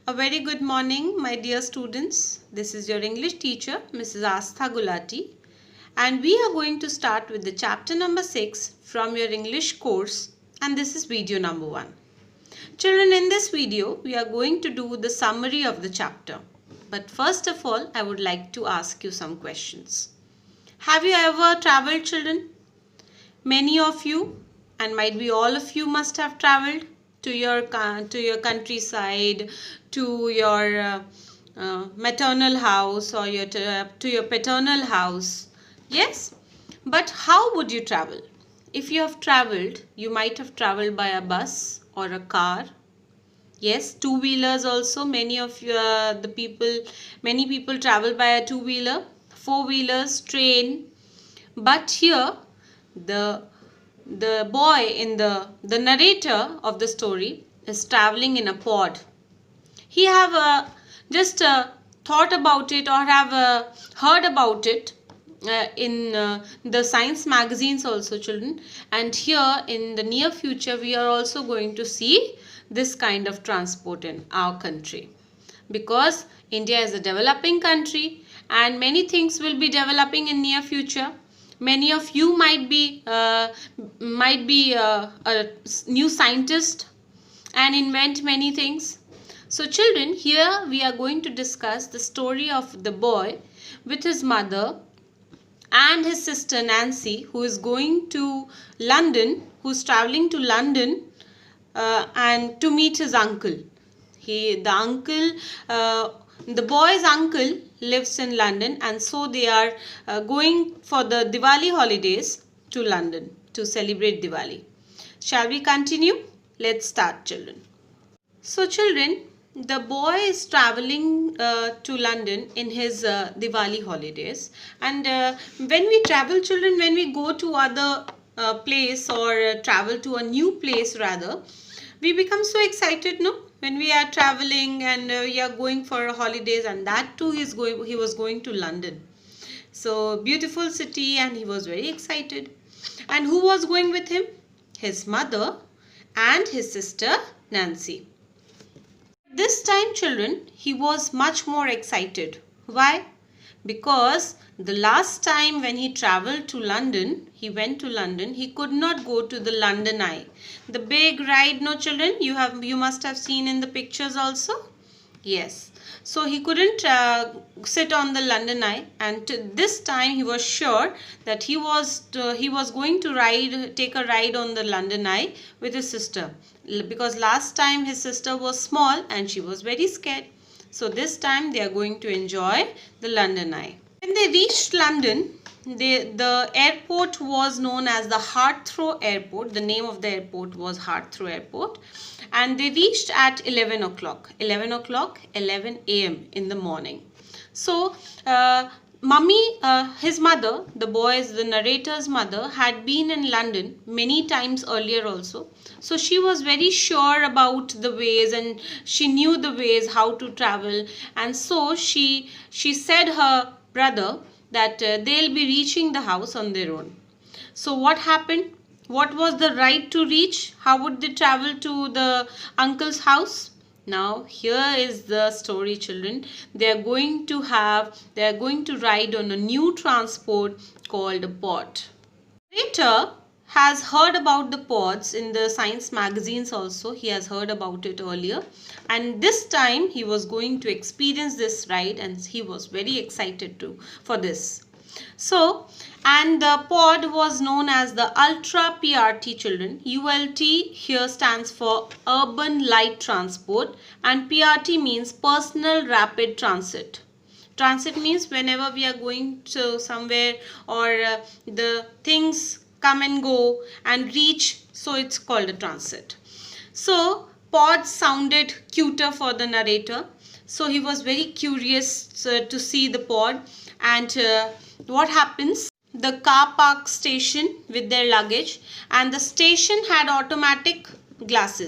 A very good morning, my dear students. This is your English teacher, Mrs. Astha Gulati, and we are going to start with the chapter number 6 from your English course, and this is video number 1. Children, in this video, we are going to do the summary of the chapter. But first of all, I would like to ask you some questions. Have you ever traveled, children? Many of you, and might be all of you, must have traveled to your countryside, to your maternal house, or to your paternal house. Yes, but how would you travel? If you have traveled, you might have traveled by a bus or a car. Yes, two-wheelers also. Many people travel by a two-wheeler, four-wheelers, train. But here, the boy in the narrator of the story is traveling in a pod. He have just thought about it, or have heard about it in the science magazines also, children. And here in the near future, we are also going to see this kind of transport in our country, because India is a developing country and many things will be developing in near future. Many of you might be a new scientist and invent many things. So children, here we are going to discuss the story of the boy with his mother and his sister Nancy, who is going to London, who is traveling to London and to meet his uncle. The boy's uncle lives in London, and so they are going for the Diwali holidays to London to celebrate Diwali. Shall we continue? Let's start, children. So children, the boy is traveling to London in his Diwali holidays, and when we travel, children, when we go to other place, or travel to a new place rather, we become so excited, no? When we are traveling and we are going for holidays, and that too he was going to London. So beautiful city, and he was very excited. And who was going with him? His mother and his sister Nancy. This time, children, he was much more excited. Why? Because the last time when he traveled to London, he went to London, he could not go to the London Eye. The big ride, no children? You must have seen in the pictures also. Yes. So he couldn't sit on the London Eye, and this time he was sure that he was going to take a ride on the London Eye with his sister, because last time his sister was small and she was very scared. So this time they are going to enjoy the London Eye. When they reached London, the airport was known as the Heathrow Airport. The name of the airport was Heathrow Airport. And they reached at 11 o'clock. 11 a.m. in the morning. So, his mother, the narrator's mother, had been in London many times earlier also. So she was very sure about the ways, and she knew the ways how to travel. And so she said her brother that they'll be reaching the house on their own. So what happened? What was the ride to reach? How would they travel to the uncle's house? Now here is the story, children. They are going to ride on a new transport called a pod. Later has heard about the pods in the science magazines also. He has heard about it earlier, and this time he was going to experience this ride, and he was very excited for this. So, and the pod was known as the Ultra PRT, children. ULT here stands for Urban Light Transport, and PRT means Personal Rapid Transit. Transit means whenever we are going to somewhere, or the things come and go and reach, so it's called a transit. So pod sounded cuter for the narrator, so he was very curious to see the pod. And what happens? The car park station with their luggage, and the station had automatic glass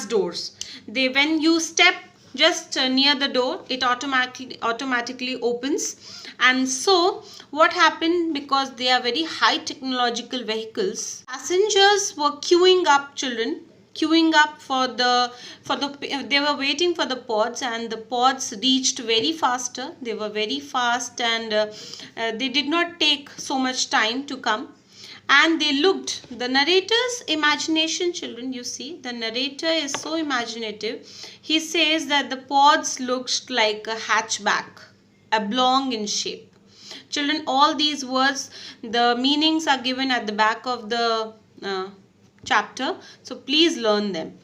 doors. When you step just near the door, it automatically opens. And so what happened, because they are very high technological vehicles, passengers were queuing up, children, queuing up for the they were waiting for the pods, and the pods reached very faster. They were very fast, and they did not take so much time to come. And they looked, the narrator's imagination, children, you see, the narrator is so imaginative. He says that the pods looked like a hatchback, oblong in shape. Children, all these words, the meanings are given at the back of the chapter, so please learn them,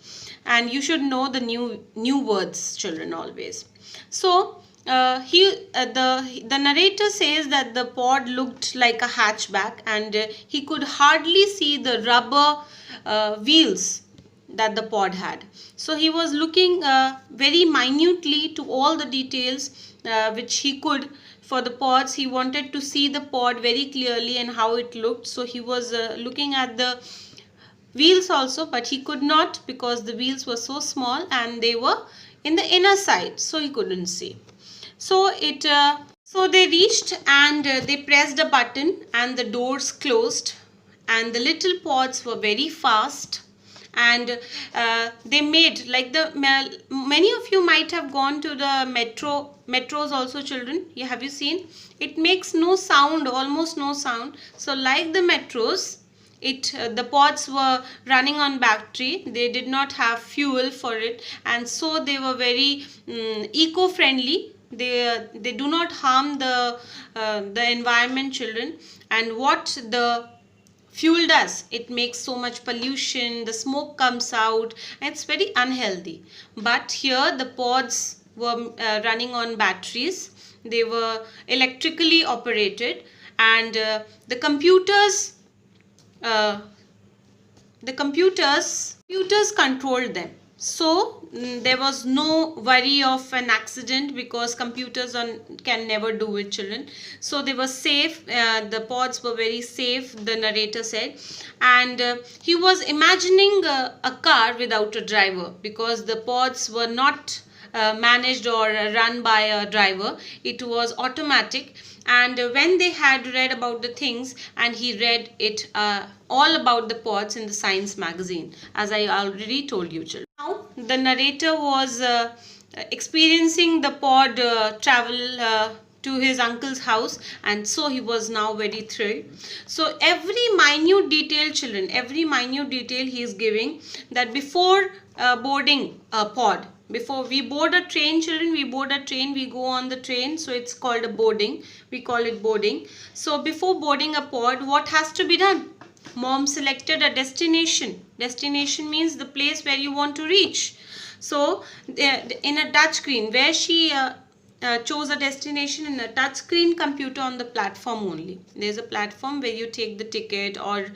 and you should know the new words, children, always. So the narrator says that the pod looked like a hatchback, and he could hardly see the rubber wheels that the pod had. So he was looking very minutely to all the details which he could for the pods. He wanted to see the pod very clearly and how it looked. So he was looking at the wheels also, but he could not, because the wheels were so small and they were in the inner side, so he couldn't see. So they reached, and they pressed a button, and the doors closed, and the little pods were very fast, and they made like many of you might have gone to the metros also, children. Have you seen? It makes no sound, almost no sound. So like the metros, the pods were running on battery. They did not have fuel for it, and so they were very eco-friendly. They do not harm the environment, children. And what the fuel does, it makes so much pollution, the smoke comes out, and it's very unhealthy. But here the pods were running on batteries. They were electrically operated, and the computers controlled them. So there was no worry of an accident, because computers can never do it, children. So they were safe. The pods were very safe, the narrator said. And he was imagining a car without a driver, because the pods were not managed or run by a driver. It was automatic. And when they had read about the things, and he read it all about the pods in the science magazine, as I already told you, children. Now the narrator was experiencing the pod travel to his uncle's house, and so he was now very thrilled. So every minute detail, children, every minute detail he is giving, that before boarding a pod, before we board a train, children, we go on the train, so it's called a boarding. We call it boarding. So before boarding a pod, what has to be done? Mom selected a destination. Destination means the place where you want to reach. So in a touch screen, where she chose a destination, in a touch screen computer on the platform only. There's a platform where you take the ticket, or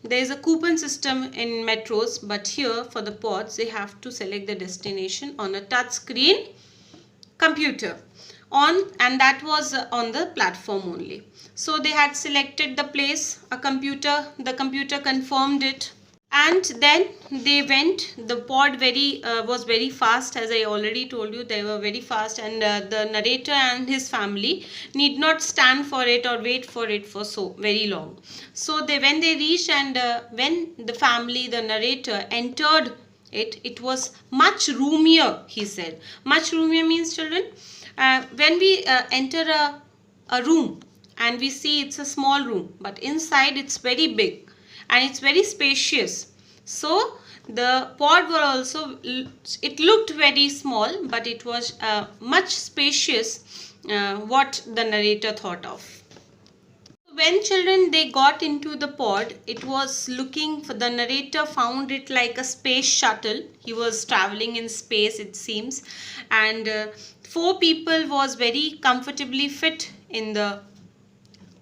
there's a coupon system in metros, but here for the pods they have to select the destination on a touch screen computer, and that was on the platform only. So they had selected the place, the computer confirmed it, and then they went. The pod was very fast, as I already told you. They were very fast, and the narrator and his family need not stand for it or wait for it for so very long. So when they reached, and when the narrator entered it was much roomier, he said. Much roomier means, children, when we enter a room and we see it's a small room, but inside it's very big and it's very spacious. So the pod were also, it looked very small, but it was much spacious, what the narrator thought of. When children they got into the pod, it was looking for, the narrator found it like a space shuttle. He was traveling in space, it seems, and 4 people was very comfortably fit in the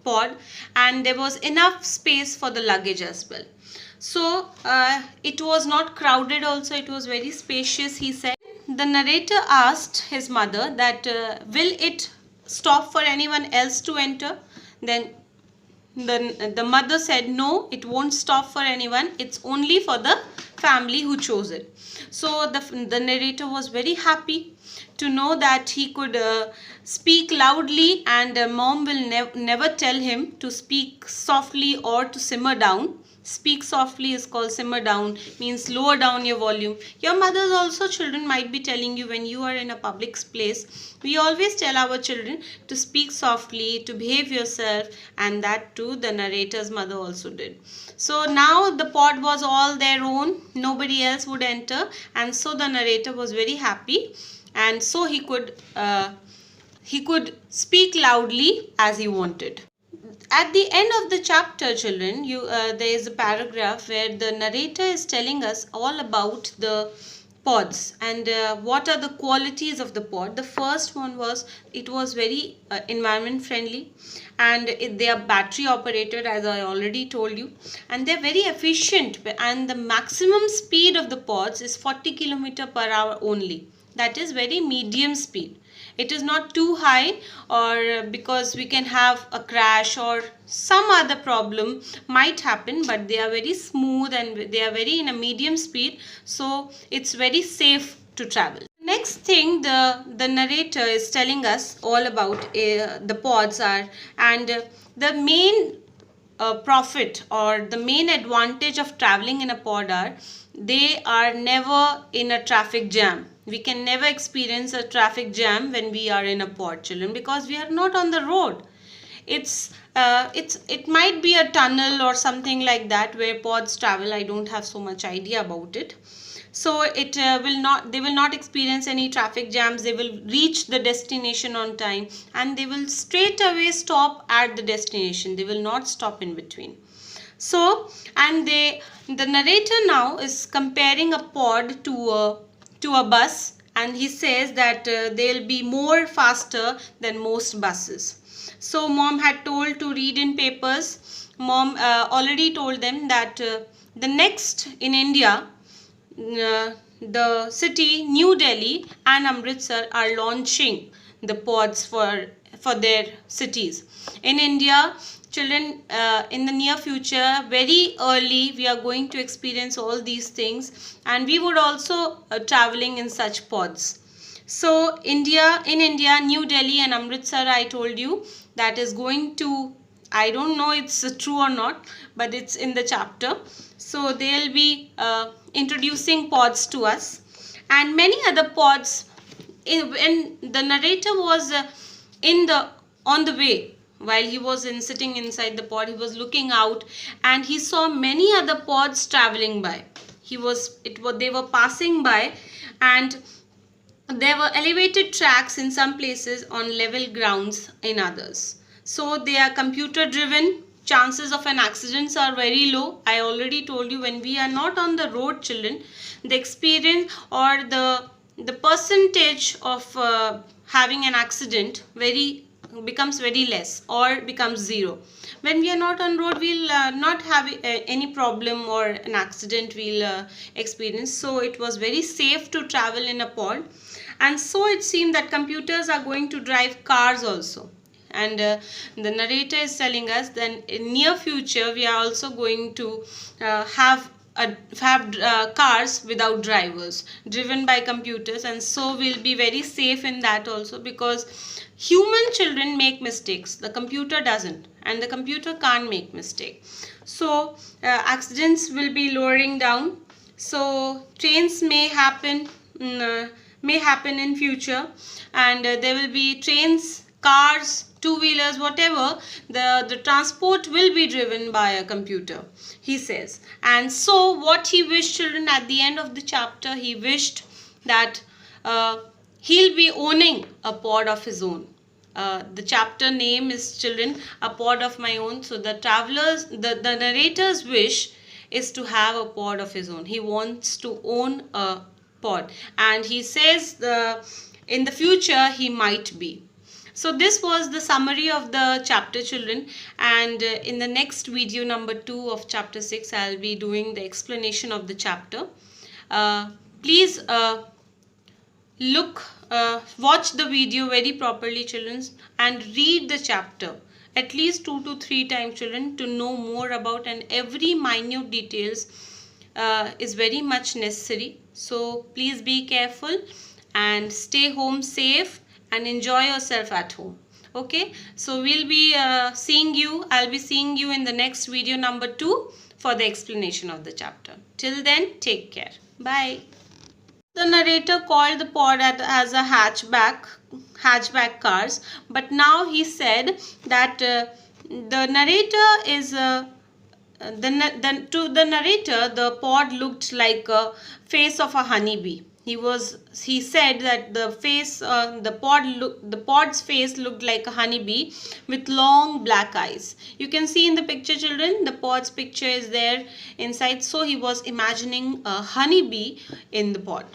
pod, and there was enough space for the luggage as well. So it was not crowded also, it was very spacious, he said. The narrator asked his mother that will it stop for anyone else to enter? Then the mother said, no, it won't stop for anyone, it's only for the family who chose it. So the narrator was very happy to know that he could speak loudly, and mom will never tell him to speak softly or to simmer down. Speak softly is called simmer down, means lower down your volume. Your mothers also, children, might be telling you when you are in a public place. We always tell our children to speak softly, to behave yourself, and that too the narrator's mother also did. So now the pod was all their own, nobody else would enter, and so the narrator was very happy, and so he could speak loudly as he wanted. At the end of the chapter, children, there is a paragraph where the narrator is telling us all about the pods and what are the qualities of the pod. The first one was it was very environment friendly, and they are battery operated, as I already told you, and they're very efficient, and the maximum speed of the pods is 40 km/h only. That is very medium speed. It is not too high, or because we can have a crash or some other problem might happen, but they are very smooth and they are very in a medium speed, so it's very safe to travel. Next thing the narrator is telling us all about the pods are, and the main profit or the main advantage of traveling in a pod are they are never in a traffic jam. We can never experience a traffic jam when we are in a pod, children, because we are not on the road. It might be a tunnel or something like that where pods travel. I don't have so much idea about it. So they will not experience any traffic jams. They will reach the destination on time, and they will straight away stop at the destination. They will not stop in between. So, and the narrator now is comparing a pod to a bus, and he says that they'll be more faster than most buses. So mom had told to read in papers. Mom already told them that the next in India, the city New Delhi and Amritsar are launching the pods for their cities. In India, children, in the near future, very early, we are going to experience all these things, and we would also traveling in such pods. So in India, New Delhi and Amritsar, I told you, that is going to, I don't know it's true or not, but it's in the chapter. So they'll be introducing pods to us, and many other pods. When the narrator was on the way, while he was sitting inside the pod, he was looking out, and he saw many other pods traveling by. They were passing by, and there were elevated tracks in some places, on level grounds in others. So they are computer driven. Chances of an accident are very low. I already told you, when we are not on the road, children, the experience or the percentage of having an accident becomes very less or becomes zero. When we are not on road, we'll not have any problem or an accident we'll experience. So it was very safe to travel in a pod, and so it seemed that computers are going to drive cars also. And the narrator is telling us that in near future we are also going to have cars without drivers, driven by computers, and so we'll be very safe in that also, because human children make mistakes, the computer doesn't, and the computer can't make mistake. So accidents will be lowering down. So trains may happen in future, and there will be trains, cars, two-wheelers, whatever, the transport will be driven by a computer, he says. And so what he wished, children, at the end of the chapter, he wished that he'll be owning a pod of his own. The chapter name is, children, A Pod of My Own. So the narrator's wish is to have a pod of his own. He wants to own a pod, and he says in the future he might be. So this was the summary of the chapter, children, and in the next video, number 2 of chapter 6, I'll be doing the explanation of the chapter. Please watch the video very properly, children, and read the chapter at least 2 to 3 times, children, to know more about, and every minute details is very much necessary. So please be careful and stay home safe and enjoy yourself at home. Okay, so we'll be I'll be seeing you in the next video, number 2. for the explanation of the chapter. Till then, take care. Bye. The narrator called the pod as a hatchback cars, but now he said that the narrator is to the narrator the pod looked like a face of a honeybee. He said that the pod's face looked like a honeybee with long black eyes. You can see in the picture, children, the pod's picture is there inside. So he was imagining a honeybee in the pod.